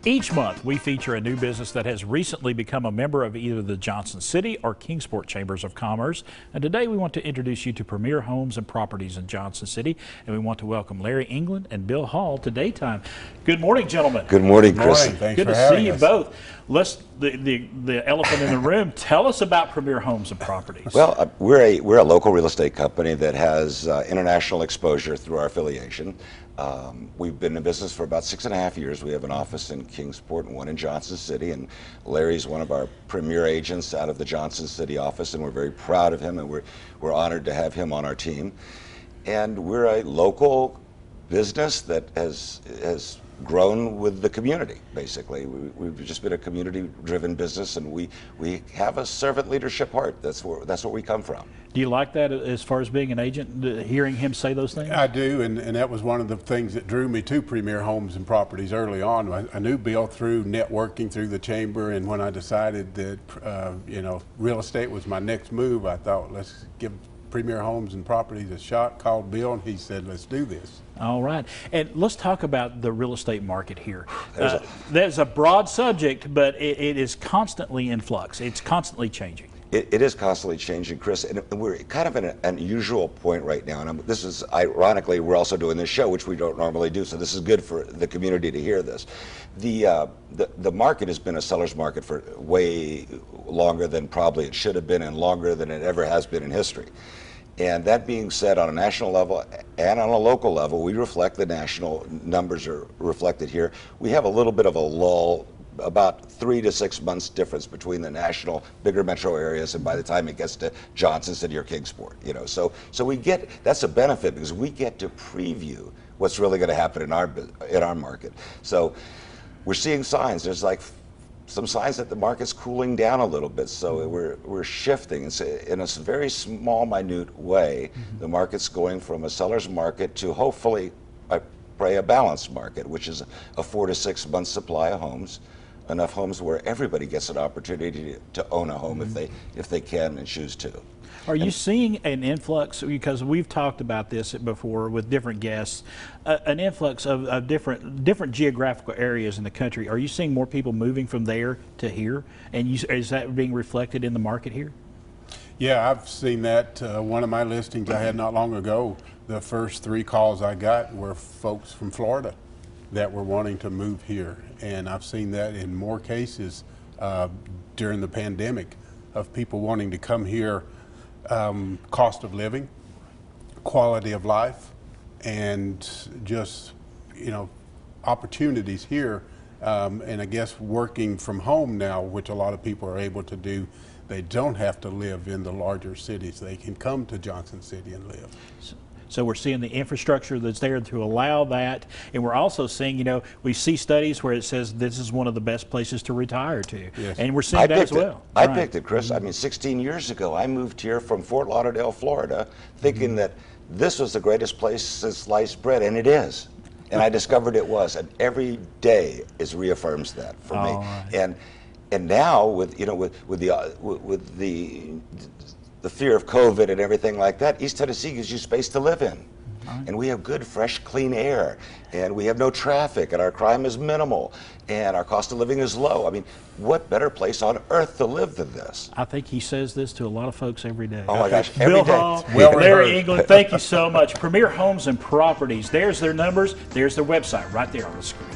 Each month, we feature a new business that has recently become a member of either the Johnson City or Kingsport Chambers of Commerce. And today, we want to introduce you to Premier Homes and Properties in Johnson City. And we want to welcome Larry England and Bill Hall to Daytime. Good morning, gentlemen. Good morning, Chris. Thanks Good for to having see you us. both. Let's the elephant in the room. Tell us about Premier Homes and Properties. Well, we're a local real estate company that has international exposure through our affiliation. We've been in business for about 6.5 years. We have an office in Kingsport and one in Johnson City, and Larry's one of our premier agents out of the Johnson City office, and we're very proud of him, and we're honored to have him on our team. And we're a local business that has grown with the community, basically. We've just been a community-driven business, and we have a servant leadership heart. That's where we come from. Do you like that as far as being an agent, hearing him say those things? I do, and that was one of the things that drew me to Premier Homes and Properties early on. I knew Bill through networking through the chamber, and when I decided that real estate was my next move, I thought, let's give Premier Homes and Properties a shot. Called Bill, and he said, let's do this. All right. And let's talk about the real estate market here. There's a broad subject, but it is constantly in flux. It's constantly changing. It is constantly changing, Chris, and we're kind of at an unusual point right now. And this is, ironically, we're also doing this show, which we don't normally do, so this is good for the community to hear this. The market has been a seller's market for way longer than probably it should have been, and longer than it ever has been in history. And that being said, on a national level and on a local level, we reflect the national numbers are reflected here. We have a little bit of a lull, about 3 to 6 months difference between the national bigger metro areas, and by the time it gets to Johnson City or Kingsport, so we get, that's a benefit because we get to preview what's really going to happen in our market. So we're seeing signs. There's like some signs that the market's cooling down a little bit, so we're shifting. It's in a very small, minute way. The market's going from a seller's market to hopefully a balanced market, which is a 4 to 6 month supply of homes, enough homes where everybody gets an opportunity to own a home if they can and choose to. Are you seeing an influx, because we've talked about this before with different guests, an influx of different geographical areas in the country? Are you seeing more people moving from there to here, and is that being reflected in the market here? Yeah, I've seen that. One of my listings I had not long ago, the first 3 calls I got were folks from Florida that were wanting to move here. And I've seen that in more cases during the pandemic of people wanting to come here. Cost of living, quality of life, and just, opportunities here. And I guess working from home now, which a lot of people are able to do, they don't have to live in the larger cities. They can come to Johnson City and live. So we're seeing the infrastructure that's there to allow that, and we're also seeing, we see studies where it says this is one of the best places to retire to, yes. And we're seeing that as well. I picked it, Chris. I mean, 16 years ago, I moved here from Fort Lauderdale, Florida, thinking that this was the greatest place since sliced bread, and it is. And I discovered it was, and every day reaffirms that for me. Right. And now with the fear of COVID and everything like that, East Tennessee gives you space to live in. Right. And we have good, fresh, clean air, and we have no traffic, and our crime is minimal, and our cost of living is low. I mean, what better place on earth to live than this? I think he says this to a lot of folks every day. Oh my gosh, Bill Hall, Larry England, thank you so much. Premier Homes and Properties, there's their numbers, there's their website right there on the screen.